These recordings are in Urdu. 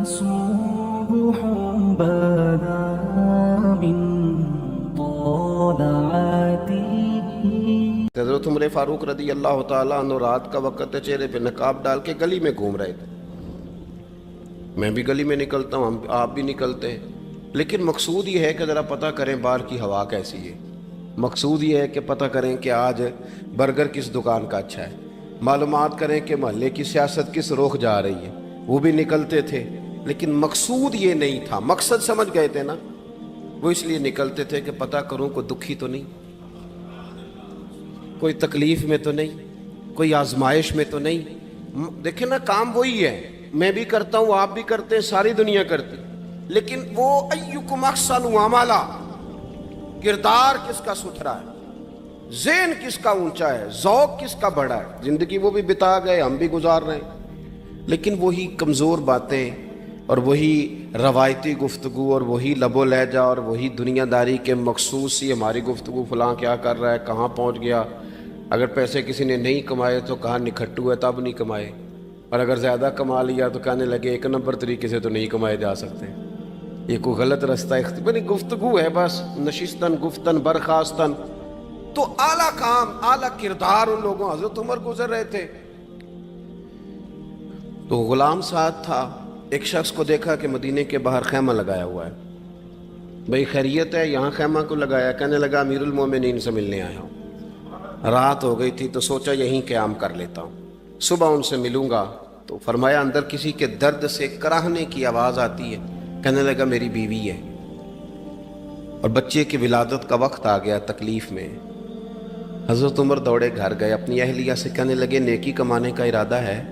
صبح بدا من طلعته. حضرت عمر فاروق رضی اللہ تعالیٰ عنہ رات کا وقت ہے، چہرے پہ نقاب ڈال کے گلی میں گھوم رہے تھے. میں بھی گلی میں نکلتا ہوں، آپ بھی نکلتے ہیں، لیکن مقصود یہ ہے کہ ذرا پتہ کریں باہر کی ہوا کیسی ہے. مقصود یہ ہے کہ پتہ کریں کہ آج برگر کس دکان کا اچھا ہے، معلومات کریں کہ محلے کی سیاست کس رخ جا رہی ہے. وہ بھی نکلتے تھے، لیکن مقصود یہ نہیں تھا. مقصد سمجھ گئے تھے نا، وہ اس لیے نکلتے تھے کہ پتہ کروں کوئی دکھی تو نہیں، کوئی تکلیف میں تو نہیں، کوئی آزمائش میں تو نہیں. دیکھیں نا، کام وہی ہے، میں بھی کرتا ہوں، آپ بھی کرتے ہیں، ساری دنیا کرتی، لیکن وہ ایکم احسن عملا، کردار کس کا ستھرا ہے، ذہن کس کا اونچا ہے، ذوق کس کا بڑا ہے. زندگی وہ بھی بتا گئے، ہم بھی گزار رہے ہیں، لیکن وہی کمزور باتیں اور وہی روایتی گفتگو اور وہی لب و لہجہ اور وہی دنیا داری کے مخصوص سی ہماری گفتگو، فلاں کیا کر رہا ہے، کہاں پہنچ گیا. اگر پیسے کسی نے نہیں کمائے تو کہاں نکھٹو ہے تب نہیں کمائے، اور اگر زیادہ کما لیا تو کہنے لگے ایک نمبر طریقے سے تو نہیں کمائے جا سکتے، یہ کوئی غلط رستہ اختیار. گفتگو ہے بس، نشستن گفتن برخاستن. تو اعلیٰ کام، اعلیٰ کردار ان لوگوں. حضرت عمر گزر رہے تھے تو غلام ساتھ تھا. ایک شخص کو دیکھا کہ مدینے کے باہر خیمہ لگایا ہوا ہے. بھئی خیریت ہے، یہاں خیمہ کو لگایا؟ کہنے لگا امیر المومنین سے ملنے آیا ہوں. رات ہو گئی تھی تو سوچا یہیں قیام کر لیتا ہوں، صبح ان سے ملوں گا. تو فرمایا اندر کسی کے درد سے کراہنے کی آواز آتی ہے. کہنے لگا میری بیوی ہے اور بچے کی ولادت کا وقت آ گیا، تکلیف میں. حضرت عمر دوڑے گھر گئے، اپنی اہلیہ سے کہنے لگے نیکی کمانے کا ارادہ ہے؟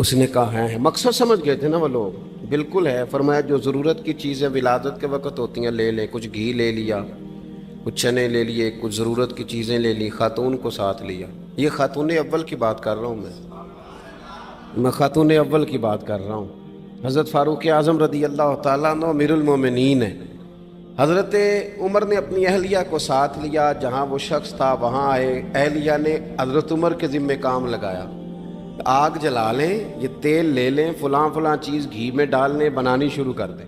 اس نے کہا ہے. مقصد سمجھ گئے تھے نا وہ لوگ. بالکل ہے. فرمایا جو ضرورت کی چیزیں ولادت کے وقت ہوتی ہیں لے لیں. کچھ گھی لے لیا، کچھ چنے لے لیے، کچھ ضرورت کی چیزیں لے لی، خاتون کو ساتھ لیا. یہ خاتون اول کی بات کر رہا ہوں میں خاتون اول کی بات کر رہا ہوں. حضرت فاروق اعظم رضی اللہ تعالیٰ عنہ امیر المومنین ہیں. حضرت عمر نے اپنی اہلیہ کو ساتھ لیا، جہاں وہ شخص تھا وہاں آئے. اہلیہ نے حضرت عمر کے ذمہ کام لگایا، آگ جلا لیں، یہ تیل لے لیں، فلاں فلاں چیز گھی میں ڈال لیں، بنانی شروع کر دیں.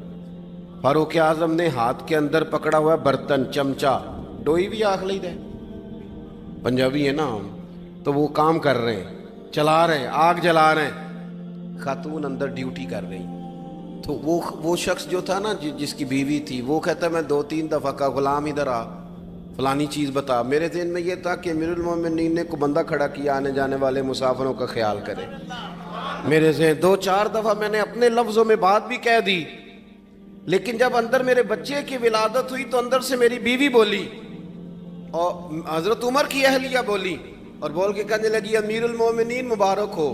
فاروق اعظم نے ہاتھ کے اندر پکڑا ہوا برتن، چمچہ، ڈوئی بھی آخ لی دے، پنجابی ہے نا ہم، تو وہ کام کر رہے ہیں، چلا رہے ہیں، آگ جلا رہے ہیں. خاتون اندر ڈیوٹی کر رہی. تو وہ شخص جو تھا نا جس کی بیوی تھی، وہ کہتا ہے میں 2-3 دفعہ کا غلام ادھر آ، فلانی چیز بتا. میرے ذہن میں یہ تھا کہ امیر المومنین نے کو بندہ کھڑا کیا آنے جانے والے مسافروں کا خیال کرے. میرے ذہن 2-4 دفعہ میں نے اپنے لفظوں میں بات بھی کہہ دی، لیکن جب اندر میرے بچے کی ولادت ہوئی تو اندر سے میری بیوی بولی اور حضرت عمر کی اہلیہ بولی اور بول کے کہنے لگی امیر المومنین مبارک ہو،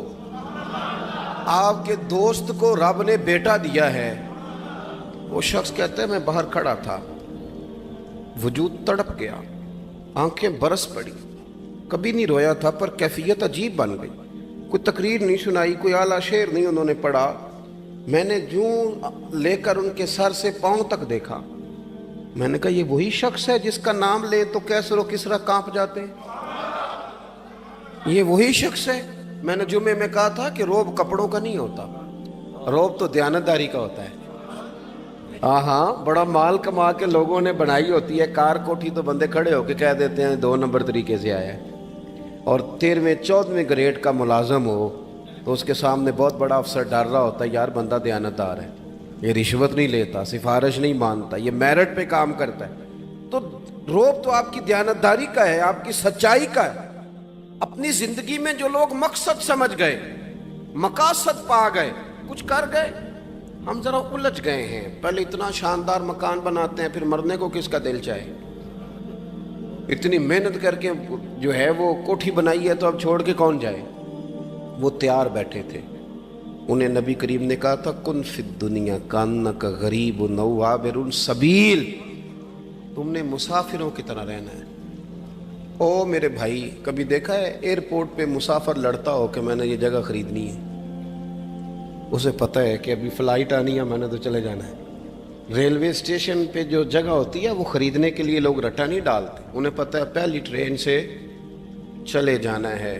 آپ کے دوست کو رب نے بیٹا دیا ہے. وہ شخص کہتا ہے میں باہر کھڑا تھا، وجود تڑپ گیا، آنکھیں برس پڑی. کبھی نہیں رویا تھا پر کیفیت عجیب بن گئی. کوئی تقریر نہیں سنائی، کوئی اعلیٰ شعر نہیں انہوں نے پڑھا. میں نے جوں لے کر ان کے سر سے پاؤں تک دیکھا. میں نے کہا یہ وہی شخص ہے جس کا نام لے تو کیسر و کسرا کانپ جاتے ہیں، یہ وہی شخص ہے. میں نے جمعے میں کہا تھا کہ روب کپڑوں کا نہیں ہوتا، روب تو دیانتداری کا ہوتا ہے. ہاں بڑا مال کما کے لوگوں نے بنائی ہوتی ہے کار کوٹھی، تو بندے کھڑے ہو کے کہہ دیتے ہیں 2 نمبر طریقے سے آیا ہے. اور 13ویں-14ویں گریڈ کا ملازم ہو تو اس کے سامنے بہت بڑا افسر ڈر رہا ہوتا ہے یار بندہ دیانتدار ہے، یہ رشوت نہیں لیتا، سفارش نہیں مانتا، یہ میرٹ پہ کام کرتا ہے. تو روب تو آپ کی دیانتداری کا ہے، آپ کی سچائی کا ہے. اپنی زندگی میں جو لوگ مقصد سمجھ گئے، مقاصد پا گئے، کچھ کر گئے. ہم ذرا الجھ گئے ہیں. پہلے اتنا شاندار مکان بناتے ہیں، پھر مرنے کو کس کا دل چاہے. اتنی محنت کر کے جو ہے وہ کوٹھی بنائی ہے تو اب چھوڑ کے کون جائے. وہ تیار بیٹھے تھے. انہیں نبی کریم نے کہا تھا کن فی الدنیا کانک غریب نو عابر سبیل، تم نے مسافروں کی طرح رہنا ہے. او میرے بھائی، کبھی دیکھا ہے ایئرپورٹ پہ مسافر لڑتا ہو کہ میں نے یہ جگہ خریدنی ہے؟ اسے پتہ ہے کہ ابھی فلائٹ آنی ہے، میں نے تو چلے جانا ہے. ریلوے اسٹیشن پہ جو جگہ ہوتی ہے وہ خریدنے کے لیے لوگ رٹا نہیں ڈالتے، انہیں پتہ ہے پہلی ٹرین سے چلے جانا ہے.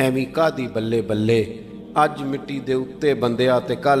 ਐਵੇਂ ਕਾਦੀ ਬੱਲੇ ਬੱਲੇ, ਅੱਜ ਮਿੱਟੀ ਦੇ ਉੱਤੇ ਬੰਦਿਆ ਤੇ ਕੱਲ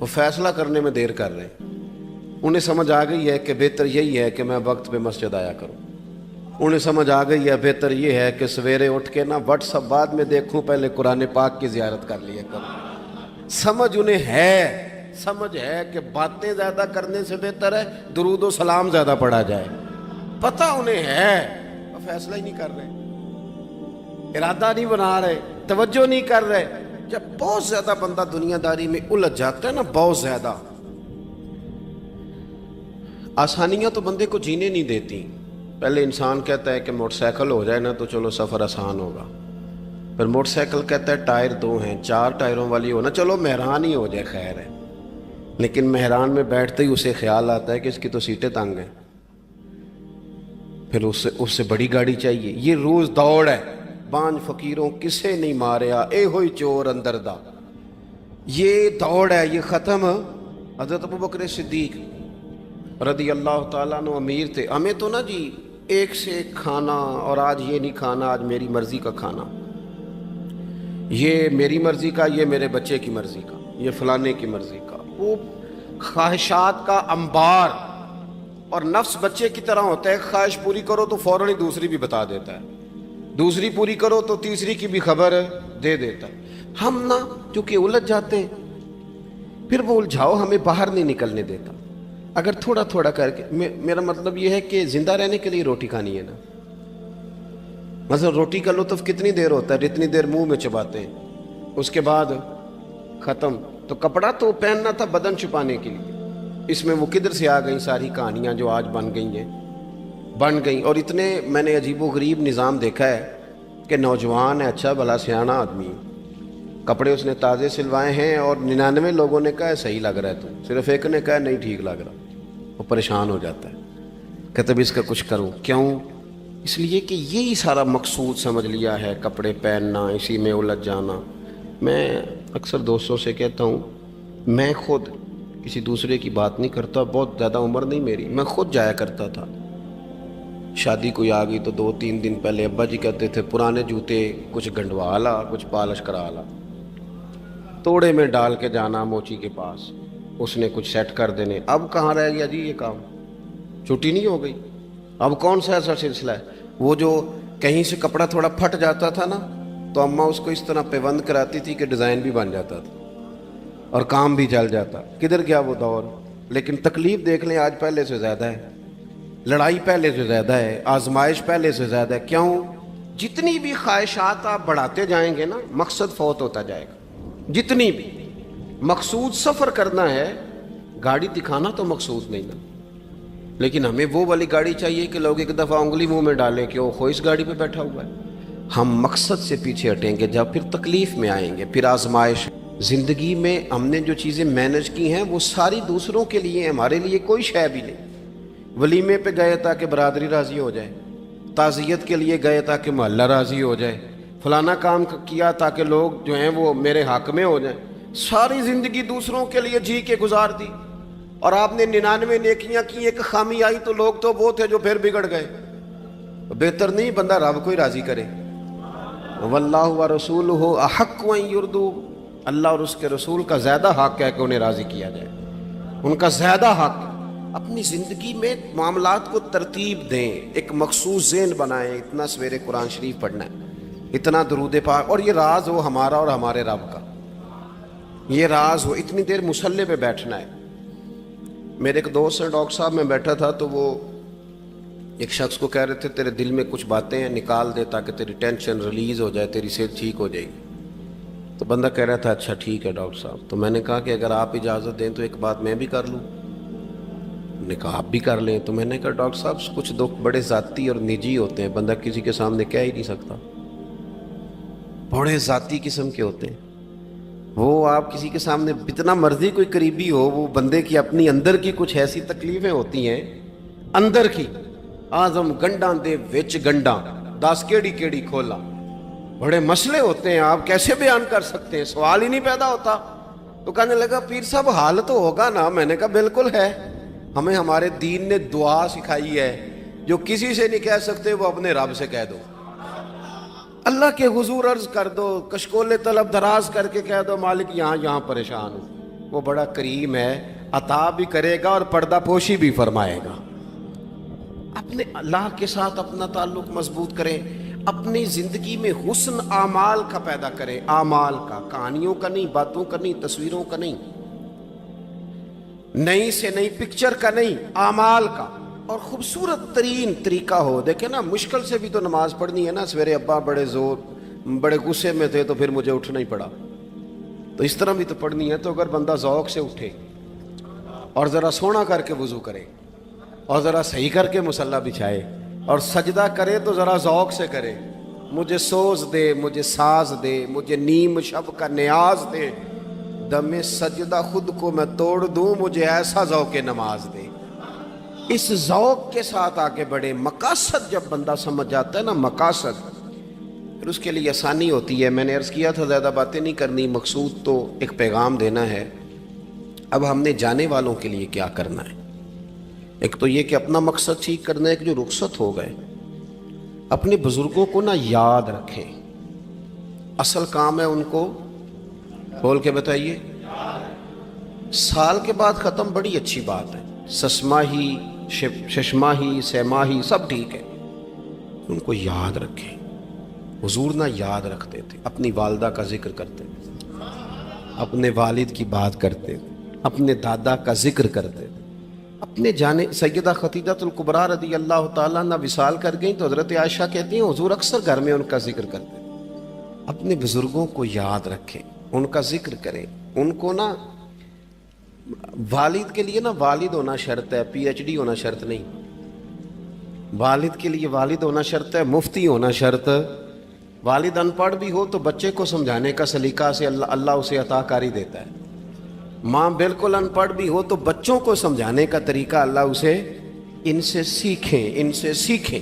وہ فیصلہ کرنے میں دیر کر رہے ہیں۔ انہیں سمجھ آ گئی ہے کہ بہتر یہی ہے کہ میں وقت پہ مسجد آیا کروں، انہیں سمجھ آ گئی ہے بہتر یہ ہے کہ سویرے اٹھ کے نا واٹس ایپ بعد میں دیکھوں، پہلے قرآن پاک کی زیارت کر لیا کروں۔ سمجھ انہیں ہے، سمجھ ہے کہ باتیں زیادہ کرنے سے بہتر ہے درود و سلام زیادہ پڑھا جائے، پتہ انہیں ہے، وہ فیصلہ ہی نہیں کر رہے، ارادہ نہیں بنا رہے، توجہ نہیں کر رہے۔ جب بہت زیادہ بندہ دنیا داری میں الجھ جاتا ہے نا، بہت زیادہ، آسانیاں تو بندے کو جینے نہیں دیتی۔ پہلے انسان کہتا ہے کہ موٹر سائیکل ہو جائے نا تو چلو سفر آسان ہوگا، پھر موٹر سائیکل کہتا ہے ٹائر 2 ہیں، 4 ٹائروں والی ہونا، چلو مہران ہی ہو جائے خیر ہے، لیکن مہران میں بیٹھتے ہی اسے خیال آتا ہے کہ اس کی تو سیٹیں تنگ ہیں، پھر اس سے بڑی گاڑی چاہیے۔ یہ روز دوڑ ہے، بانج فقیروں کسے نہیں ماریا، اے ہوئی چور اندر دا، یہ دوڑ ہے، یہ ختم۔ حضرت ابوبکر صدیق رضی اللہ تعالیٰ عنہ امیر تھے، ہمیں تو نا جی ایک سے ایک کھانا، اور آج یہ نہیں کھانا، آج میری مرضی کا کھانا، یہ میری مرضی کا، یہ میرے بچے کی مرضی کا، یہ فلانے کی مرضی کا، وہ خواہشات کا انبار۔ اور نفس بچے کی طرح ہوتا ہے، خواہش پوری کرو تو فوراً ہی دوسری بھی بتا دیتا ہے، دوسری پوری کرو تو تیسری کی بھی خبر دے دیتا ہے۔ ہم نا چونکہ الجھ جاتے ہیں، پھر وہ الجھاؤ ہمیں باہر نہیں نکلنے دیتا۔ اگر تھوڑا تھوڑا کر کے، میرا مطلب یہ ہے کہ زندہ رہنے کے لیے روٹی کھانی ہے نا، مثلا روٹی کا لطف کتنی دیر ہوتا ہے، جتنی دیر منہ میں چباتے ہیں، اس کے بعد ختم۔ تو کپڑا تو پہننا تھا بدن چھپانے کے لیے، اس میں وہ کدھر سے آ گئیں ساری کہانیاں جو آج بن گئیں۔ اور اتنے میں نے عجیب و غریب نظام دیکھا ہے کہ نوجوان ہے، اچھا بھلا سیانا آدمی، کپڑے اس نے تازے سلوائے ہیں، اور 99 لوگوں نے کہا ہے صحیح لگ رہا ہے، تو صرف ایک نے کہا ہے نہیں ٹھیک لگ رہا، وہ پریشان ہو جاتا ہے، کہتا بھی اس کا کچھ کروں۔ کیوں؟ اس لیے کہ یہی سارا مقصود سمجھ لیا ہے، کپڑے پہننا، اسی میں الجھ جانا۔ میں اکثر دوستوں سے کہتا ہوں، میں خود کسی دوسرے کی بات نہیں کرتا، بہت زیادہ عمر نہیں میری، میں خود جایا کرتا تھا، شادی کوئی آ گئی تو 2-3 دن پہلے ابا جی کہتے تھے پرانے جوتے کچھ گنڈوا لا، کچھ پالش کرا لا، توڑے میں ڈال کے جانا موچی کے پاس، اس نے کچھ سیٹ کر دینے۔ اب کہاں رہ گیا جی یہ کام، چھٹی نہیں ہو گئی، اب کون سا ایسا سلسلہ ہے؟ وہ جو کہیں سے کپڑا تھوڑا پھٹ جاتا تھا نا، تو اماں اس کو اس طرح پیوند کراتی تھی کہ ڈیزائن بھی بن جاتا تھا اور کام بھی چل جاتا۔ کدھر گیا وہ دور؟ لیکن تکلیف دیکھ لیں آج پہلے سے زیادہ ہے، لڑائی پہلے سے زیادہ ہے، آزمائش پہلے سے زیادہ ہے۔ کیوں؟ جتنی بھی خواہشات آپ بڑھاتے جائیں گے نا، مقصد فوت ہوتا جائے گا۔ جتنی بھی مقصود سفر کرنا ہے، گاڑی دکھانا تو مقصود نہیں نا، لیکن ہمیں وہ والی گاڑی چاہیے کہ لوگ ایک دفعہ انگلی منہ میں ڈالیں کہ وہ اس گاڑی پہ بیٹھا ہوا ہے۔ ہم مقصد سے پیچھے ہٹیں گے جب پھر تکلیف میں آئیں گے، پھر آزمائش۔ زندگی میں ہم نے جو چیزیں مینج کی ہیں وہ ساری دوسروں کے لیے، ہمارے لیے کوئی شے بھی نہیں۔ ولیمے پہ گئے تاکہ برادری راضی ہو جائے، تعزیت کے لیے گئے تاکہ محلہ راضی ہو جائے، فلانا کام کیا تاکہ لوگ جو ہیں وہ میرے حق میں ہو جائیں۔ ساری زندگی دوسروں کے لیے جی کے گزار دی، اور آپ نے 99 نیکیاں کی، ایک خامی آئی تو لوگ تو وہ تھے جو پھر بگڑ گئے۔ بہتر نہیں بندہ رب کو ہی راضی کرے؟ واللہ ورسولہ احق ان یرضوا، اللہ اور اس کے رسول کا زیادہ حق ہے کہ انہیں راضی کیا جائے، ان کا زیادہ حق ہے۔ اپنی زندگی میں معاملات کو ترتیب دیں، ایک مخصوص ذہن بنائیں، اتنا سویرے قرآن شریف پڑھنا ہے، اتنا درود پاک، اور یہ راز ہو ہمارا اور ہمارے رب کا، یہ راز ہو، اتنی دیر مصلی پہ بیٹھنا ہے۔ میرے ایک دوست ہیں ڈاکٹر صاحب، میں بیٹھا تھا تو وہ ایک شخص کو کہہ رہے تھے تیرے دل میں کچھ باتیں ہیں نکال دے تاکہ تیری ٹینشن ریلیز ہو جائے، تیری صحت ٹھیک ہو جائے گی۔ تو بندہ کہہ رہا تھا اچھا ٹھیک ہے ڈاکٹر صاحب۔ تو میں نے کہا کہ اگر آپ اجازت دیں تو ایک بات میں بھی کر لوں؟ نے کہا آپ بھی کر لیں۔ تو میں نے کہا ڈاکٹر صاحب کچھ دکھ بڑے ذاتی اور نجی ہوتے ہیں، بندہ کسی کے سامنے کہہ ہی نہیں سکتا، بڑے ذاتی قسم کے ہوتے ہیں وہ۔ آپ کسی کے سامنے جتنا مرضی کوئی قریبی ہو، وہ بندے کی اپنی اندر کی کچھ ایسی تکلیفیں ہوتی ہیں اندر کی، آزم گنڈاں دے وچ گنڈاں 10 کیڑی کھولا، بڑے مسئلے ہوتے ہیں، آپ کیسے بیان کر سکتے ہیں؟ سوال ہی نہیں پیدا ہوتا۔ تو کہنے لگا پیر صاحب حال تو ہوگا نا؟ میں نے کہا بالکل ہے، ہمیں ہمارے دین نے دعا سکھائی ہے، جو کسی سے نہیں کہہ سکتے وہ اپنے رب سے کہہ دو۔ اللہ کے حضور عرض کر دو، کشکول طلب دراز کر کے کہہ دو مالک یہاں پریشان ہوں، وہ بڑا کریم ہے، عطا بھی کرے گا اور پردہ پوشی بھی فرمائے گا۔ اپنے اللہ کے ساتھ اپنا تعلق مضبوط کریں، اپنی زندگی میں حسن اعمال کا پیدا کریں، اعمال کا، کہانیوں کا نہیں، باتوں کا نہیں، تصویروں کا نہیں، نئی سے نئی پکچر کا نہیں، اعمال کا، اور خوبصورت ترین طریقہ ہو۔ دیکھیں نا، مشکل سے بھی تو نماز پڑھنی ہے نا، سویرے ابا بڑے غصے میں تھے تو پھر مجھے اٹھنا ہی پڑا، تو اس طرح بھی تو پڑھنی ہے۔ تو اگر بندہ ذوق سے اٹھے اور ذرا سونا کر کے وضو کرے اور ذرا صحیح کر کے مصلی بچھائے اور سجدہ کرے تو ذرا ذوق سے کرے، مجھے سوز دے، مجھے ساز دے، مجھے نیم شب کا نیاز دے، دم سجدہ خود کو میں توڑ دوں، مجھے ایسا ذوق نماز دے۔ اس ذوق کے ساتھ آگے بڑھے۔ مقاصد جب بندہ سمجھ جاتا ہے نا، مقاصد، پھر اس کے لیے آسانی ہوتی ہے۔ میں نے عرض کیا تھا زیادہ باتیں نہیں کرنی، مقصود تو ایک پیغام دینا ہے۔ اب ہم نے جانے والوں کے لیے کیا کرنا ہے؟ ایک تو یہ کہ اپنا مقصد ٹھیک کرنا ہے کہ جو رخصت ہو گئے اپنے بزرگوں کو نا یاد رکھیں، اصل کام ہے ان کو بول کے بتائیے۔ سال کے بعد ختم بڑی اچھی بات ہے، سسماہی ششماہی سیماہی سب ٹھیک ہے، ان کو یاد رکھیں۔ حضور نہ یاد رکھتے تھے، اپنی والدہ کا ذکر کرتے تھے، اپنے والد کی بات کرتے تھے، اپنے دادا کا ذکر کرتے تھے، اپنے جانے سیدہ خدیجہ الکبریٰ رضی اللہ تعالیٰ عنہ وصال کر گئیں تو حضرت عائشہ کہتی ہیں حضور اکثر گھر میں ان کا ذکر کرتے تھے۔ اپنے بزرگوں کو یاد رکھیں، ان کا ذکر کریں، ان کو نا، والد کے لیے نا والد ہونا شرط ہے، پی ایچ ڈی ہونا شرط نہیں۔ والد کے لیے والد ہونا شرط ہے، مفتی ہونا شرط۔ والد ان پڑھ بھی ہو تو بچے کو سمجھانے کا سلیقہ سے اللہ اسے عطا کاری دیتا ہے۔ ماں بالکل ان پڑھ بھی ہو تو بچوں کو سمجھانے کا طریقہ اللہ اسے، ان سے سیکھیں۔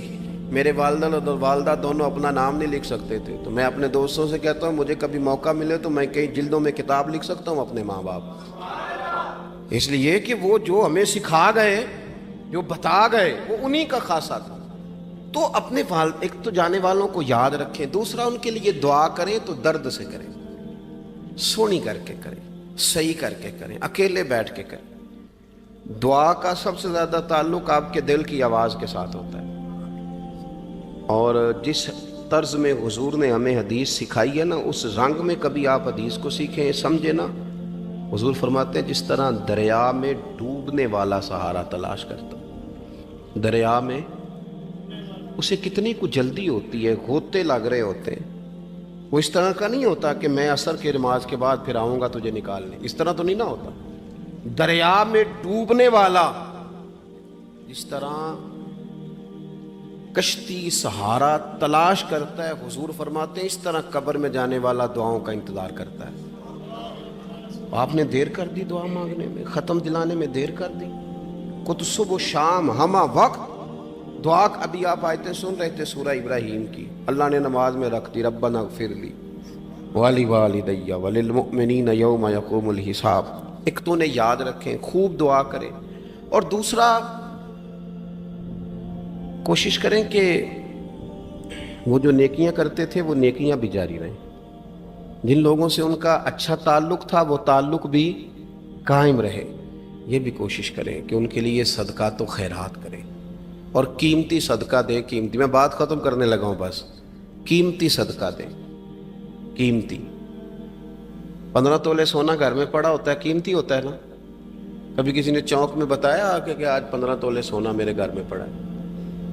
میرے والدہ اور والدہ دونوں اپنا نام نہیں لکھ سکتے تھے، تو میں اپنے دوستوں سے کہتا ہوں مجھے کبھی موقع ملے تو میں کئی جلدوں میں کتاب لکھ سکتا ہوں اپنے ماں باپ، اس لیے کہ وہ جو ہمیں سکھا گئے، جو بتا گئے، وہ انہی کا خاصہ تھا۔ تو اپنے ایک تو جانے والوں کو یاد رکھیں، دوسرا ان کے لیے دعا کریں تو درد سے کریں، سونی کر کے کریں، صحیح کر کے کریں، اکیلے بیٹھ کے کریں۔ دعا کا سب سے زیادہ تعلق آپ کے دل کی آواز کے ساتھ ہوتا ہے، اور جس طرز میں حضور نے ہمیں حدیث سکھائی ہے نا، اس رنگ میں کبھی آپ حدیث کو سیکھیں، سمجھیں نا۔ حضور فرماتے ہیں جس طرح دریا میں ڈوبنے والا سہارا تلاش کرتا، دریا میں اسے کتنی کو جلدی ہوتی ہے، غوطے لگ رہے ہوتے ہیں، وہ اس طرح کا نہیں ہوتا کہ میں عصر کی نماز کے بعد پھر آؤں گا تجھے نکالنے، اس طرح تو نہیں نہ ہوتا۔ دریا میں ڈوبنے والا جس طرح کشتی سہارا تلاش کرتا ہے، حضور فرماتے ہیں اس طرح قبر میں جانے والا دعاؤں کا انتظار کرتا ہے۔ آپ نے دیر کر دی دعا مانگنے میں، ختم دلانے میں دیر کر دی، کت صبح و شام ہمہ وقت دعا۔ ابھی آپ آیتیں سن رہے تھے سورہ ابراہیم کی، اللہ نے نماز میں رکھ دی، ربنا اغفر لی ولی وللمؤمنین یوم یقوم الحساب۔ ایک تو نے یاد رکھیں، خوب دعا کریں، اور دوسرا کوشش کریں کہ وہ جو نیکیاں کرتے تھے وہ نیکیاں بھی جاری رہیں، جن لوگوں سے ان کا اچھا تعلق تھا وہ تعلق بھی قائم رہے۔ یہ بھی کوشش کریں کہ ان کے لیے صدقات و خیرات کریں، اور قیمتی صدقہ دیں۔ قیمتی، میں بات ختم کرنے لگا ہوں، بس قیمتی صدقہ دیں، قیمتی۔ 15 تولے سونا گھر میں پڑا ہوتا ہے، قیمتی ہوتا ہے نا۔ کبھی کسی نے چوک میں بتایا کہ آج 15 تولے سونا میرے گھر میں پڑا ہے؟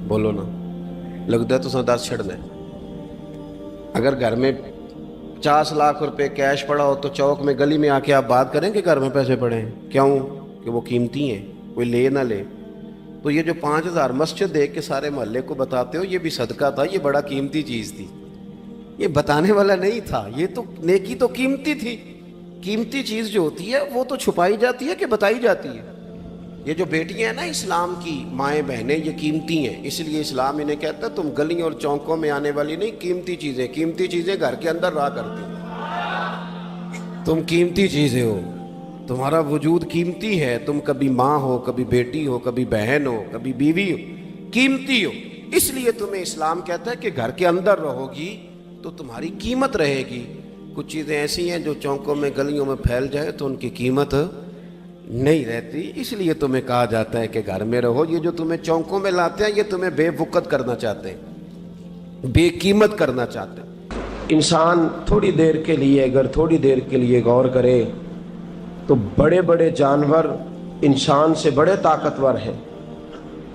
بولو نا، لگتا ہے تو سن 10 چھڑنا ہے۔ اگر گھر میں 50 لاکھ روپے کیش پڑا ہو تو چوک میں گلی میں آ کے آپ بات کریں کہ گھر میں پیسے پڑے ہیں، کیوں؟ کہ وہ قیمتی ہیں، کوئی لے نہ لے۔ تو یہ جو 5000 مسجد دیکھ کے سارے محلے کو بتاتے ہو، یہ بھی صدقہ تھا، یہ بڑا قیمتی چیز تھی، یہ بتانے والا نہیں تھا، یہ تو نیکی تو قیمتی تھی۔ قیمتی چیز جو ہوتی ہے وہ تو چھپائی جاتی ہے کہ بتائی جاتی ہے۔ یہ جو بیٹیاں ہیں نا اسلام کی، مائیں بہنیں، یہ قیمتی ہیں، اس لیے اسلام انہیں کہتا ہے تم گلیوں اور چوکوں میں آنے والی نہیں، قیمتی چیزیں گھر کے اندر رہا کرتی ہیں۔ تم قیمتی چیزیں ہو، تمہارا وجود قیمتی ہے، تم کبھی ماں ہو، کبھی بیٹی ہو، کبھی بہن ہو، کبھی بیوی ہو، قیمتی ہو، اس لیے تمہیں اسلام کہتا ہے کہ گھر کے اندر رہو گی تو تمہاری قیمت رہے گی. کچھ چیزیں ایسی ہیں جو چوکوں میں گلیوں میں پھیل جائے تو ان کی قیمت نہیں رہتی. اس لیے تمہیں کہا جاتا ہے کہ گھر میں رہو. یہ جو تمہیں چوکوں میں لاتے ہیں یہ تمہیں بے وقت کرنا چاہتے ہیں, بے قیمت کرنا چاہتے ہیں. انسان تھوڑی دیر کے لیے, اگر تھوڑی دیر کے لیے غور کرے تو بڑے بڑے جانور انسان سے بڑے طاقتور ہیں,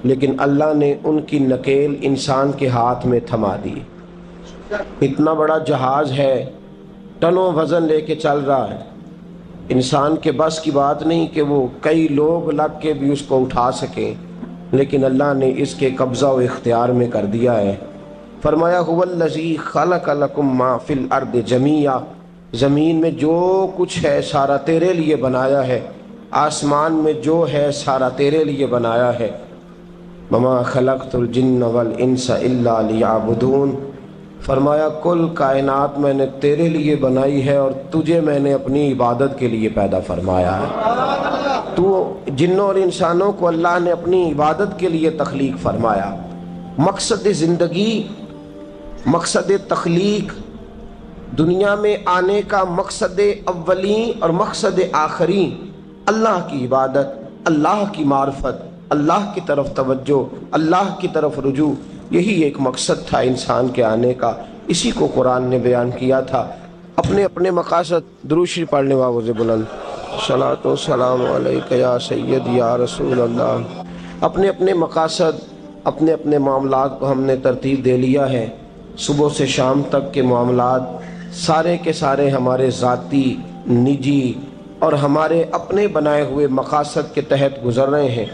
لیکن اللہ نے ان کی نکیل انسان کے ہاتھ میں تھما دی. اتنا بڑا جہاز ہے, ٹنوں وزن لے کے چل رہا ہے, انسان کے بس کی بات نہیں کہ وہ کئی لوگ لگ کے بھی اس کو اٹھا سکیں, لیکن اللہ نے اس کے قبضہ و اختیار میں کر دیا ہے. فرمایا هو الذی خلق لکم ما فی الارض جمیعا, زمین میں جو کچھ ہے سارا تیرے لیے بنایا ہے, آسمان میں جو ہے سارا تیرے لیے بنایا ہے. وما خلقت الجن والانس الا لیعبدون, فرمایا کل کائنات میں نے تیرے لیے بنائی ہے اور تجھے میں نے اپنی عبادت کے لیے پیدا فرمایا ہے. تو جنوں اور انسانوں کو اللہ نے اپنی عبادت کے لیے تخلیق فرمایا. مقصد زندگی, مقصد تخلیق, دنیا میں آنے کا مقصد اولین اور مقصد آخری اللہ کی عبادت, اللہ کی معرفت, اللہ کی طرف توجہ, اللہ کی طرف رجوع. یہی ایک مقصد تھا انسان کے آنے کا. اسی کو قرآن نے بیان کیا تھا. اپنے اپنے مقاصد, درود شریف پڑھنے والے بلند صلاۃ و سلام علیک یا سید یا رسول اللہ. اپنے اپنے مقاصد, اپنے اپنے معاملات کو ہم نے ترتیب دے لیا ہے. صبح سے شام تک کے معاملات سارے کے سارے ہمارے ذاتی, نجی اور ہمارے اپنے بنائے ہوئے مقاصد کے تحت گزر رہے ہیں.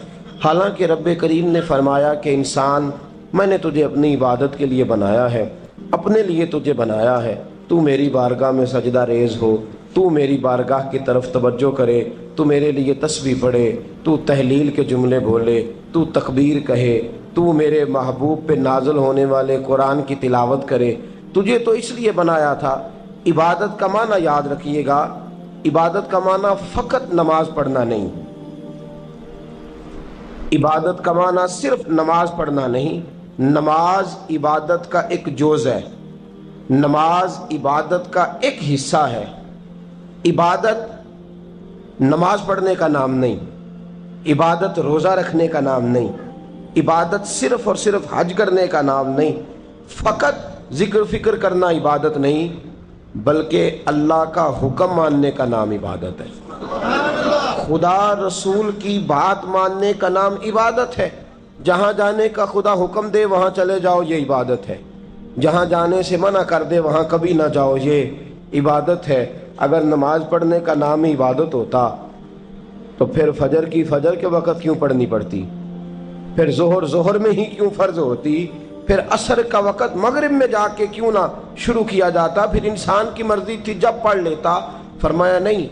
حالانکہ رب کریم نے فرمایا کہ انسان میں نے تجھے اپنی عبادت کے لیے بنایا ہے, اپنے لیے تجھے بنایا ہے. تو میری بارگاہ میں سجدہ ریز ہو, تو میری بارگاہ کی طرف توجہ کرے, تو میرے لیے تسبیح پڑھے, تو تحلیل کے جملے بولے, تو تکبیر کہے, تو میرے محبوب پہ نازل ہونے والے قرآن کی تلاوت کرے. تجھے تو اس لیے بنایا تھا. عبادت کا معنی یاد رکھیے گا, عبادت کا معنی فقط نماز پڑھنا نہیں, عبادت کا معنی صرف نماز پڑھنا نہیں. نماز عبادت کا ایک جز ہے, نماز عبادت کا ایک حصہ ہے. عبادت نماز پڑھنے کا نام نہیں, عبادت روزہ رکھنے کا نام نہیں, عبادت صرف اور صرف حج کرنے کا نام نہیں, فقط ذکر فکر کرنا عبادت نہیں, بلکہ اللہ کا حکم ماننے کا نام عبادت ہے. خدا رسول کی بات ماننے کا نام عبادت ہے. جہاں جانے کا خدا حکم دے وہاں چلے جاؤ, یہ عبادت ہے. جہاں جانے سے منع کر دے وہاں کبھی نہ جاؤ, یہ عبادت ہے. اگر نماز پڑھنے کا نام ہی عبادت ہوتا تو پھر فجر کی فجر کے وقت کیوں پڑھنی پڑتی, پھر ظہر میں ہی کیوں فرض ہوتی, پھر عصر کا وقت مغرب میں جا کے کیوں نہ شروع کیا جاتا, پھر انسان کی مرضی تھی جب پڑھ لیتا. فرمایا نہیں,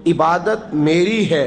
عبادت میری ہے,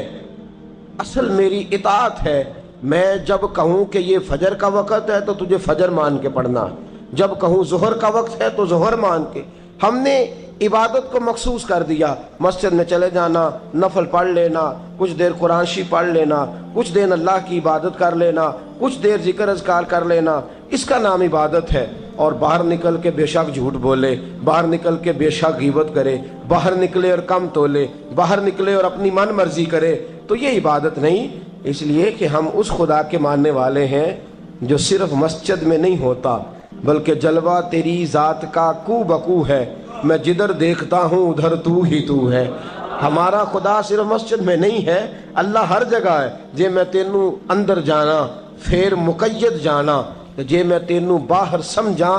اصل میری اطاعت ہے. میں جب کہوں کہ یہ فجر کا وقت ہے تو تجھے فجر مان کے پڑھنا, جب کہوں ظہر کا وقت ہے تو ظہر مان کے. ہم نے عبادت کو مخصوص کر دیا. مسجد میں چلے جانا, نفل پڑھ لینا, کچھ دیر قرآن شریف پڑھ لینا, کچھ دیر اللہ کی عبادت کر لینا, کچھ دیر ذکر اذکار کر لینا, اس کا نام عبادت ہے. اور باہر نکل کے بے شک جھوٹ بولے, باہر نکل کے بے شک غیبت کرے, باہر نکلے اور کم تولے, باہر نکلے اور اپنی من مرضی کرے, تو یہ عبادت نہیں. اس لیے کہ ہم اس خدا کے ماننے والے ہیں جو صرف مسجد میں نہیں ہوتا بلکہ جلوہ تیری ذات کا کو بکو ہے. میں جدھر دیکھتا ہوں ادھر تو ہی تو ہے. ہمارا خدا صرف مسجد میں نہیں ہے, اللہ ہر جگہ ہے. جے میں تینوں اندر جانا پھر مقید جانا, جے میں تینوں باہر سمجھا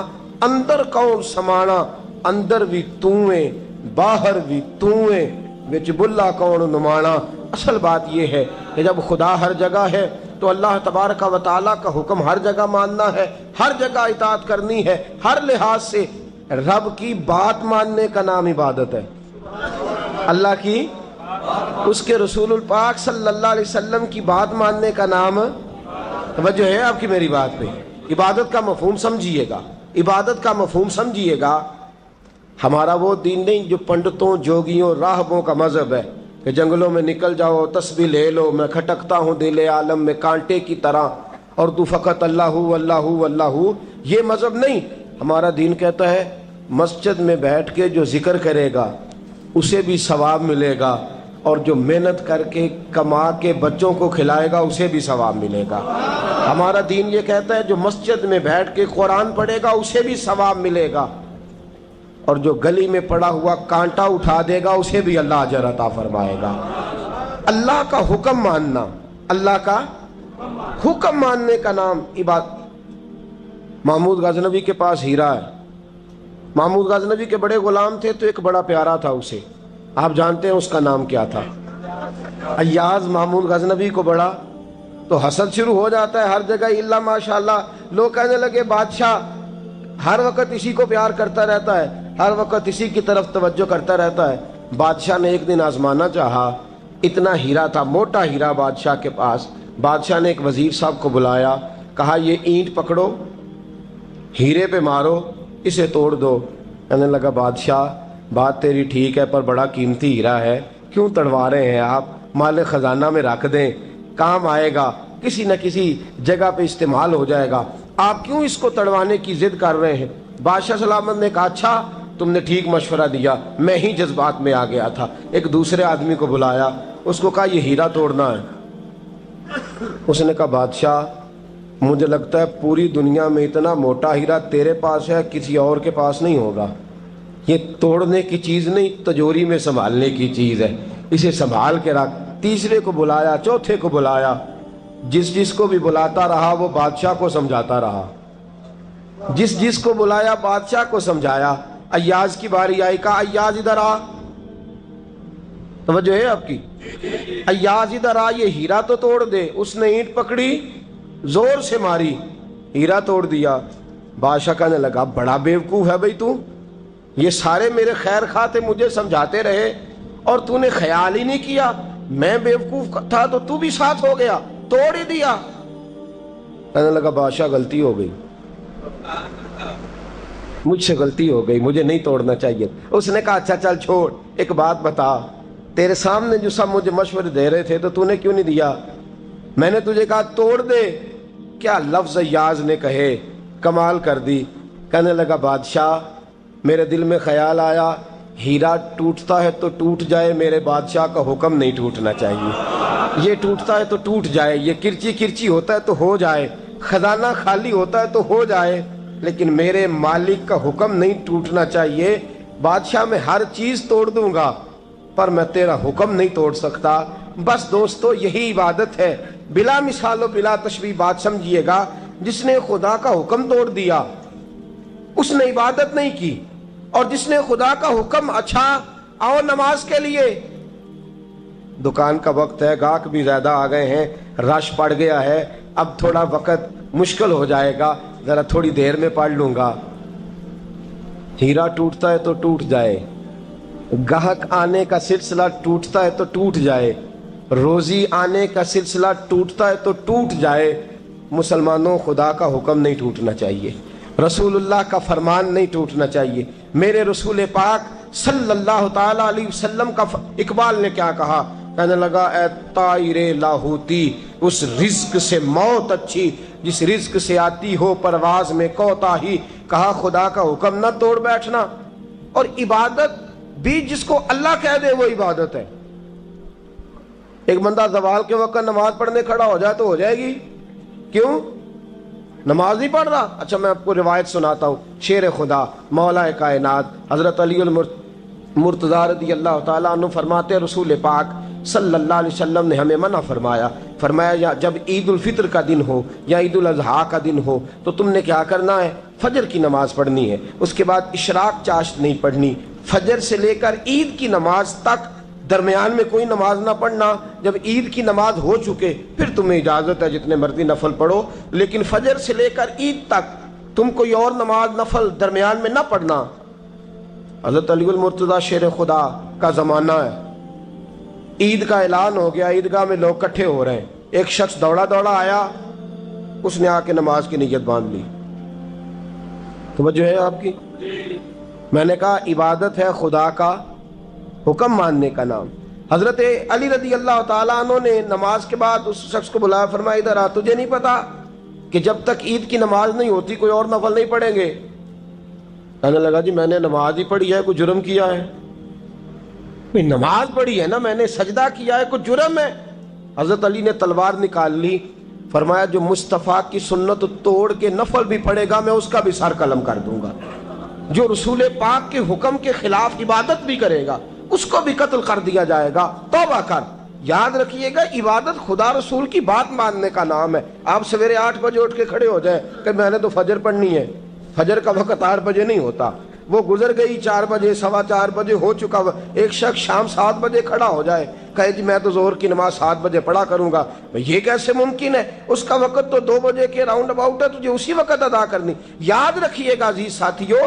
اندر کون سمانا. اندر بھی تویں باہر بھی تویں, وچ بلا کون نمانا. اصل بات یہ ہے کہ جب خدا ہر جگہ ہے تو اللہ تبارک و تعالیٰ کا حکم ہر جگہ ماننا ہے, ہر جگہ اطاعت کرنی ہے, ہر لحاظ سے. رب کی بات ماننے کا نام عبادت ہے. اللہ کی, اس کے رسول الپاک صلی اللہ علیہ وسلم کی بات ماننے کا نام, توجہ ہے آپ کی میری بات پہ, عبادت کا مفہوم سمجھیے گا, عبادت کا مفہوم سمجھیے گا. ہمارا وہ دین نہیں جو پنڈتوں جوگیوں راہبوں کا مذہب ہے کہ جنگلوں میں نکل جاؤ تسبیح لے لو, میں کھٹکتا ہوں دل عالم میں کانٹے کی طرح اور تو فقط اللہ اللہ اللہ. یہ مذہب نہیں. ہمارا دین کہتا ہے مسجد میں بیٹھ کے جو ذکر کرے گا اسے بھی ثواب ملے گا، اور جو محنت کر کے کما کے بچوں کو کھلائے گا اسے بھی ثواب ملے گا۔ ہمارا دین یہ کہتا ہے جو مسجد میں بیٹھ کے قرآن پڑھے گا اسے بھی ثواب ملے گا، اور جو گلی میں پڑا ہوا کانٹا اٹھا دے گا اسے بھی اللہ اجر عطا فرمائے گا۔ اللہ کا حکم ماننا، اللہ کا حکم ماننے کا نام عبادت۔ محمود غزنوی کے پاس ہیرا ہے، محمود غزنوی کے بڑے غلام تھے تو ایک بڑا پیارا تھا اسے، آپ جانتے ہیں اس کا نام کیا تھا؟ ایاز محمود غزنوی کو بڑا تو حسد شروع ہو جاتا ہے ہر جگہ، الا ماشاءاللہ لوگ کہنے لگے بادشاہ ہر وقت اسی کو پیار کرتا رہتا ہے، ہر وقت اسی کی طرف توجہ کرتا رہتا ہے۔ بادشاہ نے ایک دن آزمانا چاہا، اتنا ہیرا تھا، موٹا ہیرا بادشاہ کے پاس۔ بادشاہ نے ایک وزیر صاحب کو بلایا، کہا یہ اینٹ پکڑو، ہیرے پہ مارو، اسے توڑ دو۔ کہنے لگا بادشاہ بات تیری ٹھیک ہے پر بڑا قیمتی ہیرا ہے، کیوں تڑوا رہے ہیں آپ؟ مال خزانہ میں رکھ دیں، کام آئے گا، کسی نہ کسی جگہ پہ استعمال ہو جائے گا، آپ کیوں اس کو تڑوانے کی ضد کر رہے ہیں؟ بادشاہ سلامت نے کہا اچھا تم نے ٹھیک مشورہ دیا، میں ہی جذبات میں آ گیا تھا۔ ایک دوسرے آدمی کو بلایا، اس کو کہا یہ ہیرا توڑنا ہے۔ اس نے کہا بادشاہ مجھے لگتا ہے پوری دنیا میں اتنا موٹا ہیرا تیرے پاس ہے، کسی اور کے پاس نہیں ہوگا، یہ توڑنے کی چیز نہیں تجوری میں سنبھالنے کی چیز ہے، اسے سنبھال کے رکھ۔ تیسرے کو بلایا، چوتھے کو بلایا، جس کو بھی بلاتا رہا وہ بادشاہ کو سمجھاتا رہا، جس کو بلایا بادشاہ کو سمجھایا۔ ایاز کی باری آئی، کہا ایاز ادھر آ، توجہ ہے آپ کی؟ ایاز ادھر آ، یہ ہیرا تو توڑ دے۔ اس نے اینٹ پکڑی، زور سے ماری، ہیرا توڑ دیا۔ بادشاہ کہنے لگا بڑا بیوقوف ہے بھئی تو، یہ سارے میرے خیر خواہ تھے، مجھے سمجھاتے رہے اور تو نے خیال ہی نہیں کیا، میں بیوقوف تھا تو تو بھی ساتھ ہو گیا، توڑ ہی دیا۔ کہنے لگا بادشاہ غلطی ہو گئی، مجھ سے غلطی ہو گئی، مجھے نہیں توڑنا چاہیے۔ اس نے کہا اچھا چل چھوڑ، ایک بات بتا، تیرے سامنے جو سب مجھے مشورے دے رہے تھے تو نے کیوں نہیں دیا؟ میں نے تجھے کہا توڑ دے، کیا لفظ ایاز نے کہے، کمال کر دی۔ کہنے لگا بادشاہ میرے دل میں خیال آیا ہیرا ٹوٹتا ہے تو ٹوٹ جائے، میرے بادشاہ کا حکم نہیں ٹوٹنا چاہیے، یہ ٹوٹتا ہے تو ٹوٹ جائے، یہ کرچی کرچی ہوتا ہے تو ہو جائے، خزانہ خالی ہوتا ہے تو ہو جائے، لیکن میرے مالک کا حکم نہیں ٹوٹنا چاہیے۔ بادشاہ میں ہر چیز توڑ دوں گا پر میں تیرا حکم نہیں توڑ سکتا۔ بس دوستو یہی عبادت ہے، بلا مثال و بلا تشبیہ بات سمجھیے گا۔ جس نے خدا کا حکم توڑ دیا اس نے عبادت نہیں کی، اور جس نے خدا کا حکم اچھا آؤ نماز کے لیے، دکان کا وقت ہے، گاہک بھی زیادہ آ گئے ہیں، رش پڑ گیا ہے، اب تھوڑا وقت مشکل ہو جائے گا، ذرا تھوڑی دیر میں پڑھ لوں گا۔ ہیرا ٹوٹتا ہے تو ٹوٹ جائے، گاہک آنے کا سلسلہ ٹوٹتا ہے تو ٹوٹ جائے، روزی آنے کا سلسلہ ٹوٹتا ہے تو ٹوٹ جائے، مسلمانوں خدا کا حکم نہیں ٹوٹنا چاہیے، رسول اللہ کا فرمان نہیں ٹوٹنا چاہیے۔ میرے رسول پاک صلی اللہ تعالی علیہ وسلم کا اقبال نے کیا کہا؟ کہنے لگا اے طائر لاہوتی، اس رزق سے موت اچھی جس رزق سے آتی ہو پرواز میں کوتاہی۔ کہا خدا کا حکم نہ توڑ بیٹھنا، اور عبادت بھی جس کو اللہ کہہ دے وہ عبادت ہے۔ ایک بندہ زوال کے وقت نماز پڑھنے کھڑا ہو جائے تو ہو جائے گی، کیوں؟ نماز نہیں پڑھ رہا؟ اچھا میں آپ کو روایت سناتا ہوں، شیر خدا مولا کائنات حضرت علی المرتضی رضی اللہ تعالیٰ عنہ فرماتے رسول پاک صلی اللہ علیہ وسلم نے ہمیں منع فرمایا جب عید الفطر کا دن ہو یا عید الاضحیٰ کا دن ہو تو تم نے کیا کرنا ہے؟ فجر کی نماز پڑھنی ہے، اس کے بعد اشراق چاشت نہیں پڑھنی، فجر سے لے کر عید کی نماز تک درمیان میں کوئی نماز نہ پڑھنا۔ جب عید کی نماز ہو چکے پھر تمہیں اجازت ہے جتنے مرضی نفل پڑھو، لیکن فجر سے لے کر عید تک تم کوئی اور نماز نفل درمیان میں نہ پڑھنا۔ حضرت علی المرتضی شیر خدا کا زمانہ ہے، عید کا اعلان ہو گیا، عیدگاہ میں لوگ کٹھے ہو رہے ہیں، ایک شخص دوڑا آیا، اس نے آ کے نماز کی نیت باندھ لی۔ توجہ ہے آپ کی؟ میں نے کہا عبادت ہے خدا کا حکم ماننے کا نام۔ حضرت علی رضی اللہ تعالیٰ عنہ نے نماز کے بعد اس شخص کو بلایا، فرمایا ادھر آ، تجھے نہیں پتا کہ جب تک عید کی نماز نہیں ہوتی کوئی اور نفل نہیں پڑھیں گے؟ کہنے لگا جی میں نے نماز ہی پڑھی ہے، کوئی جرم کیا ہے؟ نماز پڑھی ہے نا، میں نے سجدہ کیا ہے، کوئی جرم ہے؟ حضرت علی نے تلوار نکال لی، فرمایا جو مصطفیٰ کی سنت توڑ کے نفل بھی پڑھے گا میں اس کا بھی سر قلم کر دوں گا، جو رسول پاک کے حکم کے خلاف عبادت بھی کرے گا اس کو بھی قتل کر دیا جائے گا، توبہ کر۔ یاد رکھیے گا، عبادت خدا رسول کی بات ماننے کا نام ہے۔ آپ سویرے 8 بجے اٹھ کے کھڑے ہو جائیں کہ میں نے تو فجر پڑھنی ہے، فجر کا وقت 8 بجے نہیں ہوتا، وہ گزر گئی 4 بجے، 4:15 بجے ہو چکا۔ ایک شخص شام 7 بجے کھڑا ہو جائے، کہے جی میں تو ظہر کی نماز 7 بجے پڑھا کروں گا، یہ کیسے ممکن ہے؟ اس کا وقت تو 2 بجے کے راؤنڈ اباؤٹ ہے، تجھے اسی وقت ادا کرنی۔ یاد رکھیے گا عزیز ساتھیو،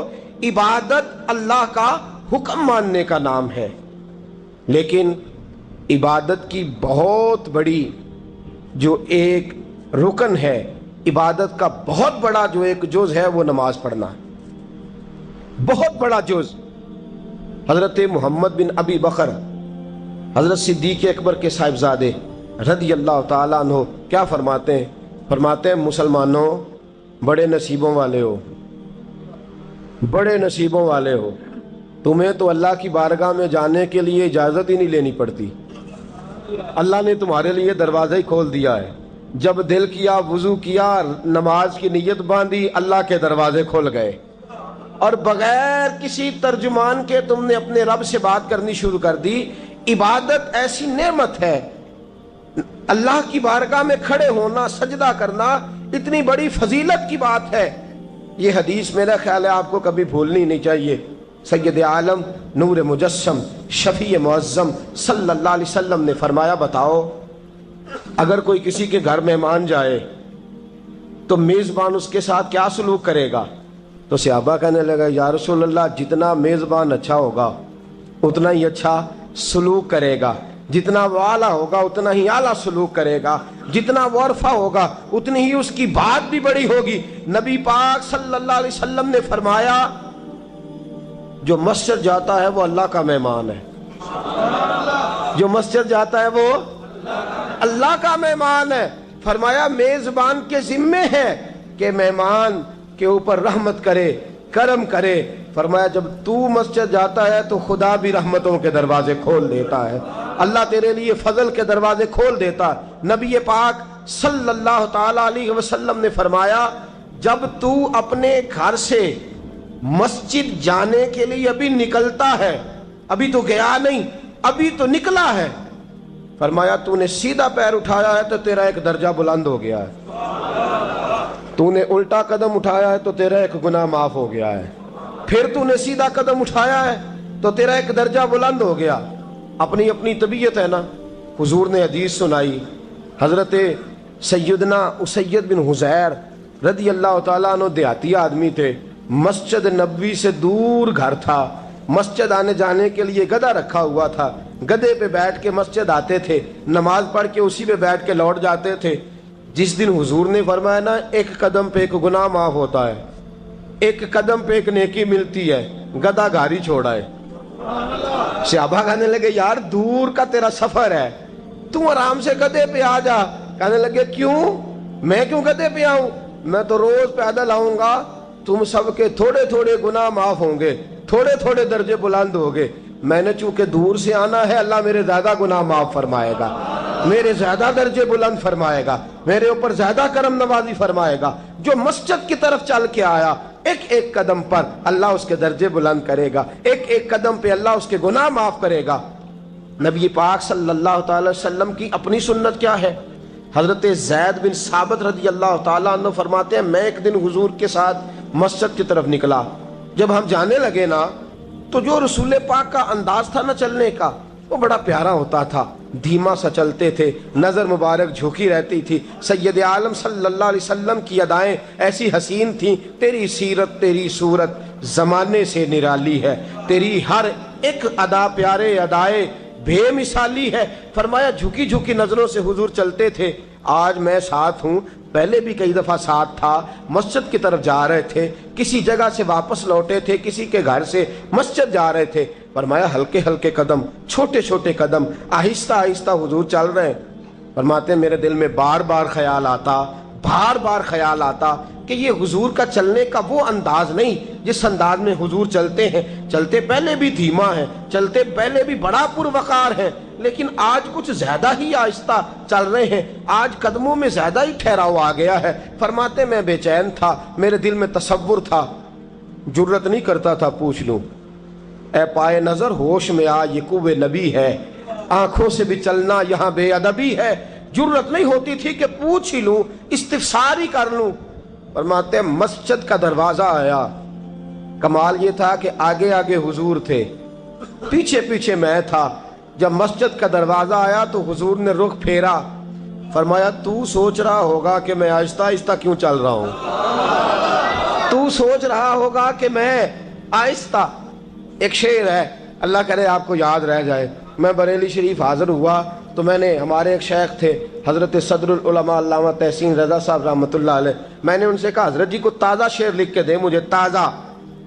عبادت اللہ کا حکم ماننے کا نام ہے، لیکن عبادت کی بہت بڑی جو ایک رکن ہے، عبادت کا بہت بڑا جو ایک جز ہے وہ نماز پڑھنا ہے، بہت بڑا جز۔ حضرت محمد بن ابی بکر حضرت صدیق اکبر کے صاحبزادے رضی اللہ تعالیٰ عنہ کیا فرماتے ہیں؟ فرماتے ہیں مسلمانوں بڑے نصیبوں والے ہو، بڑے نصیبوں والے ہو، تمہیں تو اللہ کی بارگاہ میں جانے کے لیے اجازت ہی نہیں لینی پڑتی، اللہ نے تمہارے لیے دروازہ ہی کھول دیا ہے۔ جب دل کیا، وضو کیا، نماز کی نیت باندھی، اللہ کے دروازے کھل گئے، اور بغیر کسی ترجمان کے تم نے اپنے رب سے بات کرنی شروع کر دی۔ عبادت ایسی نعمت ہے، اللہ کی بارگاہ میں کھڑے ہونا، سجدہ کرنا اتنی بڑی فضیلت کی بات ہے۔ یہ حدیث میرا خیال ہے آپ کو کبھی بھولنی نہیں چاہیے۔ سید عالم نور مجسم شفیع معظم صلی اللہ علیہ وسلم نے فرمایا، بتاؤ اگر کوئی کسی کے گھر مہمان جائے تو میزبان اس کے ساتھ کیا سلوک کرے گا؟ تو صحابہ کہنے لگا یا رسول اللہ جتنا میزبان اچھا ہوگا اتنا ہی اچھا سلوک کرے گا، جتنا وہ اعلیٰ ہوگا اتنا ہی اعلیٰ سلوک کرے گا، جتنا وہ عرفہ ہوگا اتنی ہی اس کی بات بھی بڑی ہوگی۔ نبی پاک صلی اللہ علیہ وسلم نے فرمایا جو مسجد جاتا ہے وہ اللہ کا مہمان ہے، جو مسجد جاتا ہے وہ اللہ کا مہمان ہے۔ فرمایا میزبان کے ذمے ہے کہ مہمان کے اوپر رحمت کرے، کرم کرے۔ فرمایا جب تو مسجد جاتا ہے تو خدا بھی رحمتوں کے دروازے کھول دیتا ہے، اللہ تیرے لیے فضل کے دروازے کھول دیتا ہے۔ نبی پاک صلی اللہ تعالی علیہ وسلم نے فرمایا جب تو اپنے گھر سے مسجد جانے کے لیے ابھی نکلتا ہے، ابھی تو گیا نہیں، ابھی تو نکلا ہے، فرمایا تو نے سیدھا پیر اٹھایا ہے تو تیرا ایک درجہ بلند ہو گیا ہے، تو نے الٹا قدم اٹھایا ہے تو تیرا ایک گناہ معاف ہو گیا ہے، پھر تو نے سیدھا قدم اٹھایا ہے تو تیرا ایک درجہ بلند ہو گیا۔ اپنی اپنی طبیعت ہے نا۔ حضور نے حدیث سنائی، حضرت سیدنا اسید بن حضیر رضی اللہ تعالیٰ عنہ دیہاتی آدمی تھے، مسجد نبوی سے دور گھر تھا، مسجد آنے جانے کے لیے گدھا رکھا ہوا تھا، گدھے پہ بیٹھ کے مسجد آتے تھے، نماز پڑھ کے اسی پہ بیٹھ کے لوٹ جاتے تھے۔ جس دن حضور نے فرمایا نا ایک قدم پہ ایک گناہ معاف ہوتا ہے، ایک قدم پہ ایک نیکی ملتی ہے، گدھا گھاری چھوڑا ہے۔ صحابہ کہنے لگے یار دور کا تیرا سفر ہے، تم آرام سے گدھے پہ آ جا۔ کہنے لگے کیوں؟ میں کیوں گدھے پہ آؤں؟ میں تو روز پیدل آؤں گا، تم سب کے تھوڑے تھوڑے گناہ معاف ہوں گے، تھوڑے تھوڑے درجے بلند ہوں گے۔ میں نے چونکہ دور سے آنا ہے، اللہ میرے زیادہ گناہ معاف فرمائے گا، میرے زیادہ درجے بلند فرمائے گا، میرے اوپر زیادہ کرم نوازی فرمائے گا۔ جو مسجد کی طرف چل کے آیا ایک ایک قدم پر اللہ اس کے درجے بلند کرے گا، ایک ایک قدم پہ اللہ اس کے گناہ معاف کرے گا۔ نبی پاک صلی اللہ تعالی وسلم کی اپنی سنت کیا ہے؟ حضرت زید بن ثابت رضی اللہ تعالیٰ عنہ فرماتے ہیں میں ایک دن حضور کے ساتھ مسجد کی طرف نکلا، جب ہم جانے لگے نا تو جو رسول پاک کا انداز تھا نا چلنے کا وہ بڑا پیارا ہوتا تھا، دھیما سا چلتے تھے، نظر مبارک جھکی رہتی تھی۔ سید عالم صلی اللہ علیہ وسلم کی ادائیں ایسی حسین تھیں، تیری سیرت تیری صورت زمانے سے نرالی ہے، تیری ہر ایک ادا پیارے ادائے بے مثالی ہے۔ فرمایا جھکی جھکی نظروں سے حضور چلتے تھے۔ آج میں ساتھ ہوں، پہلے بھی کئی دفعہ ساتھ تھا، مسجد کی طرف جا رہے تھے، کسی جگہ سے واپس لوٹے تھے، کسی کے گھر سے مسجد جا رہے تھے۔ فرمایا ہلکے ہلکے قدم، چھوٹے چھوٹے قدم، آہستہ آہستہ حضور چل رہے ہیں۔ فرماتے ہیں میرے دل میں بار بار خیال آتا، کہ یہ حضور کا چلنے کا وہ انداز نہیں جس انداز میں حضور چلتے ہیں. چلتے پہلے بھی دھیما ہے، چلتے پہلے بھی بڑا پروقار ہے، لیکن آج کچھ زیادہ ہی آہستہ چل رہے ہیں، آج قدموں میں زیادہ ہی ٹھہراؤ آ گیا ہے. فرماتے میں بے چین تھا، میرے دل میں تصور تھا، جرت نہیں کرتا تھا پوچھ لوں اے پائے نظر ہوش میں آ یہ کوہ نبی ہے، آنکھوں سے بھی چلنا یہاں بے ادبی ہے. جرت نہیں ہوتی تھی کہ پوچھ ہی لوں، استفسار ہی کر لوں. فرماتے مسجد کا دروازہ آیا. کمال یہ تھا کہ آگے آگے حضور تھے، پیچھے پیچھے میں تھا. جب مسجد کا دروازہ آیا تو حضور نے رخ پھیرا، فرمایا تو سوچ رہا ہوگا کہ میں آہستہ آہستہ کیوں چل رہا ہوں، تو سوچ رہا ہوگا کہ میں آہستہ. ایک شعر ہے، اللہ کرے آپ کو یاد رہ جائے. میں بریلی شریف حاضر ہوا تو میں نے، ہمارے ایک شیخ تھے حضرت صدر العلماء علامہ تحسین رضا صاحب رحمۃ اللہ علیہ، میں نے ان سے کہا حضرت جی کو تازہ شعر لکھ کے دے مجھے، تازہ.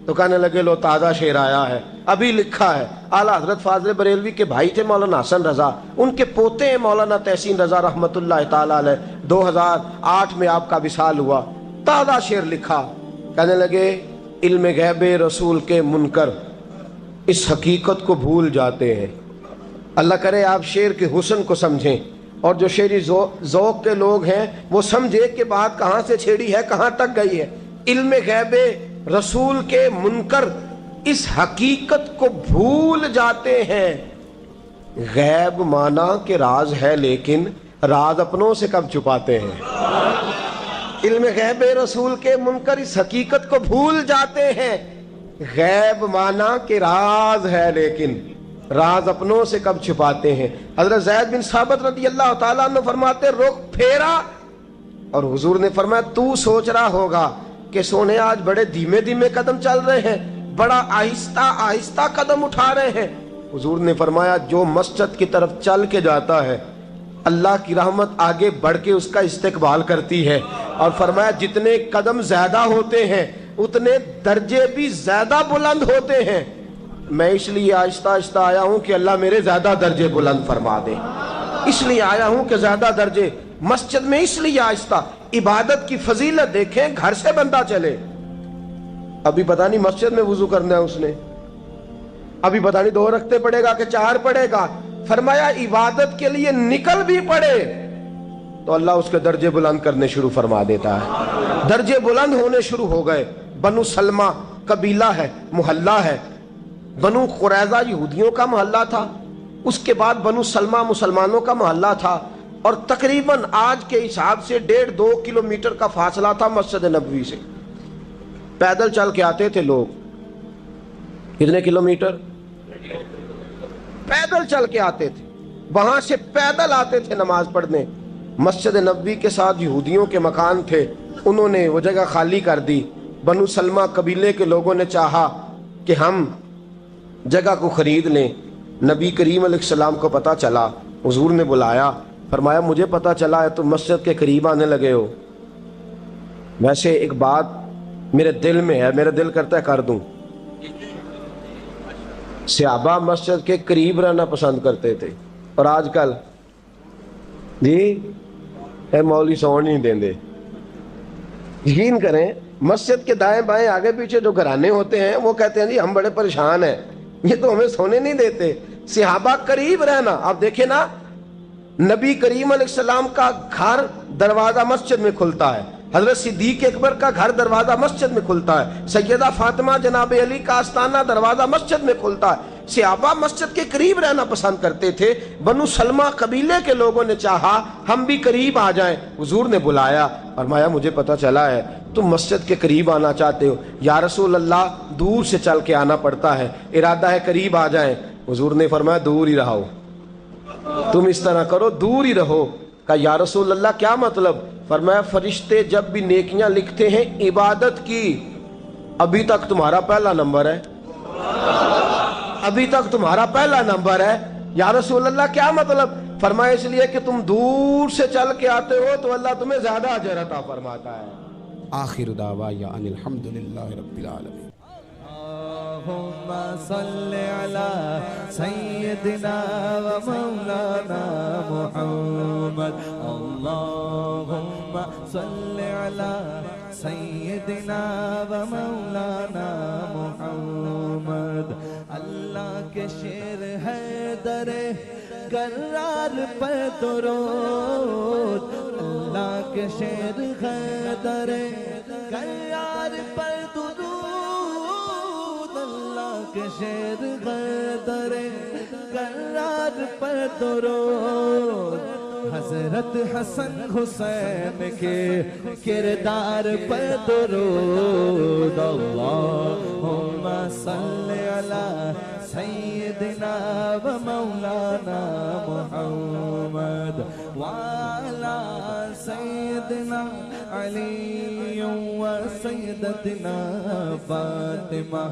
تو کہنے لگے لو تازہ شعر آیا ہے، ابھی لکھا ہے. اعلیٰ حضرت فاضل بریلوی کے بھائی تھے مولانا حسن رضا، ان کے پوتے ہیں مولانا تحسین رضا رحمۃ اللہ تعالیٰ علیہ. 2008 میں آپ کا وصال ہوا. تازہ شعر لکھا. کہنے لگے علم غیب رسول کے منکر اس حقیقت کو بھول جاتے ہیں. اللہ کرے آپ شعر کے حسن کو سمجھیں، اور جو شعری ذوق کے لوگ ہیں وہ سمجھے کہ بات کہاں سے چھیڑی ہے، کہاں تک گئی ہے. علم غیب رسول کے منکر اس حقیقت کو بھول جاتے ہیں. غیب مانا کہ راز ہے، لیکن راز اپنوں سے کب چھپاتے ہیں. علم غیب رسول کے منکر اس حقیقت کو بھول جاتے ہیں. غیب مانا کہ راز ہے، لیکن راز اپنوں سے کب چھپاتے ہیں. حضرت زید بن ثابت رضی اللہ تعالیٰ عنہ فرماتے رخ پھیرا اور حضور نے فرمایا تو سوچ رہا ہوگا کہ سونے آج بڑے دھیمے دھیمے قدم چل رہے ہیں، بڑا آہستہ آہستہ قدم اٹھا رہے ہیں. حضور نے فرمایا جو مسجد کی طرف چل کے جاتا ہے اللہ کی رحمت آگے بڑھ کے اس کا استقبال کرتی ہے. اور فرمایا جتنے قدم زیادہ ہوتے ہیں اتنے درجے بھی زیادہ بلند ہوتے ہیں. میں اس لیے آہستہ آہستہ آیا ہوں کہ اللہ میرے زیادہ درجے بلند فرما دے. اس لیے آیا ہوں کہ زیادہ درجے. مسجد میں اس لیے آہستہ. عبادت کی فضیلت دیکھیں، گھر سے بندہ چلے، ابھی پتہ نہیں مسجد میں وضو کرنا ہے اس نے، ابھی پتہ نہیں 2 رکعتیں پڑھے گا کہ 4 پڑھے گا. فرمایا عبادت کے لیے نکل بھی پڑے تو اللہ اس کے درجے بلند کرنے شروع فرما دیتا ہے. درجے بلند ہونے شروع ہو گئے. بنو سلمہ قبیلہ ہے، محلہ ہے. بنو قریظہ یہودیوں کا محلہ تھا، اس کے بعد بنو سلمہ مسلمانوں کا محلہ تھا، اور تقریباً آج کے حساب سے 1.5-2 کلومیٹر کا فاصلہ تھا مسجد نبوی سے. پیدل چل کے آتے تھے لوگ. کتنے کلومیٹر؟ پیدل چل کے آتے تھے. وہاں سے پیدل آتے تھے نماز پڑھنے. مسجد نبوی کے ساتھ یہودیوں کے مکان تھے، انہوں نے وہ جگہ خالی کر دی. بنو سلمہ قبیلے کے لوگوں نے چاہا کہ ہم جگہ کو خرید لیں. نبی کریم علیہ السلام کو پتہ چلا، حضور نے بلایا، فرمایا مجھے پتہ چلا ہے تم مسجد کے قریب آنے لگے ہو، ویسے ایک بات میرے دل میں ہے، میرا دل کرتا ہے کر دوں. صحابہ مسجد کے قریب رہنا پسند کرتے تھے، اور آج کل جی اے مولوی سون نہیں دیں دے. یقین کریں مسجد کے دائیں بائیں آگے پیچھے جو گھرانے ہوتے ہیں وہ کہتے ہیں جی ہم بڑے پریشان ہیں، یہ تو ہمیں سونے نہیں دیتے. صحابہ قریب رہنا. آپ دیکھیں نا، نبی کریم علیہ السلام کا گھر دروازہ مسجد میں کھلتا ہے، حضرت صدیق اکبر کا گھر دروازہ مسجد میں کھلتا ہے، سیدہ فاطمہ جناب علی کا آستانہ دروازہ مسجد میں کھلتا ہے. صحابہ مسجد کے قریب رہنا پسند کرتے تھے. بنو سلمہ قبیلے کے لوگوں نے چاہا ہم بھی قریب آ جائیں. حضور نے بلایا، فرمایا مجھے پتہ چلا ہے تم مسجد کے قریب آنا چاہتے ہو. یا رسول اللہ دور سے چل کے آنا پڑتا ہے، ارادہ ہے قریب آ جائیں. حضور نے فرمایا دور ہی رہو، تم اس طرح کرو دور ہی رہو. کہا یا رسول اللہ کیا مطلب؟ فرمایا فرشتے جب بھی نیکیاں لکھتے ہیں عبادت کی، ابھی تک تمہارا پہلا نمبر ہے، ابھی تک تمہارا پہلا نمبر ہے. یا رسول اللہ کیا مطلب؟ فرمایا اس لیے کہ تم دور سے چل کے آتے ہو تو اللہ تمہیں زیادہ اجر عطا فرماتا ہے. آخر دعوانا ان الحمدللہ رب العالمین. اللهم صل على سيدنا ومولانا محمد. اللهم صل على سیدنا و مولانا محمد. اللہ کے شیر حیدر کرار پر درود. اللہ کے شیر حیدر کرار پر درود. اللہ کے شیر حیدر کرار پر درود. حضرت حسن حسین کے کردار پر درود. اللہم صلی علی سیدنا و مولانا محمد وعلی سیدنا علی و سیدتنا فاطمہ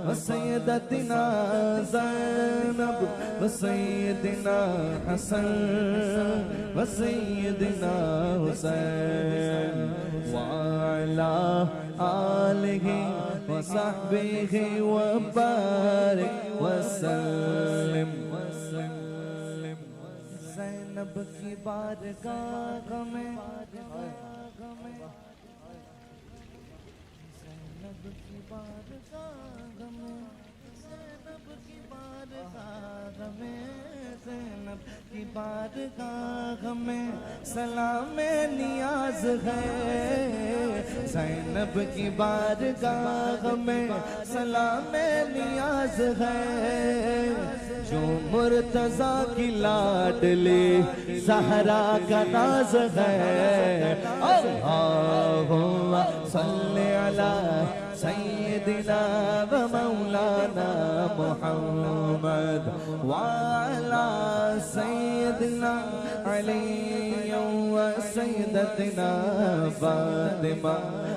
و سیدتنا زینب و سیدنا حسن و سیدنا حسین وعلی آلہ وصحبہ وبارک وسلم. زینب کی بارگاہ میں زینب کی بارگاہ میں زینب کی بارگاہ میں زینب کی بارگاہ میں سلام نیاز ہے. زینب کی بارگاہ میں سلام نیاز ہے. جو مرتضیٰ کی لاڈلی زہرا کا ناز ہے. اللہم صلی علی سیدنا و مولانا محمد وعلی سیدنا علی و سیدتنا فاطمہ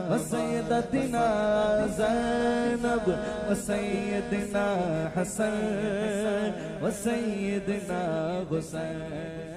و سیدتنا زینب و سیدنا حسن و سیدنا حسین.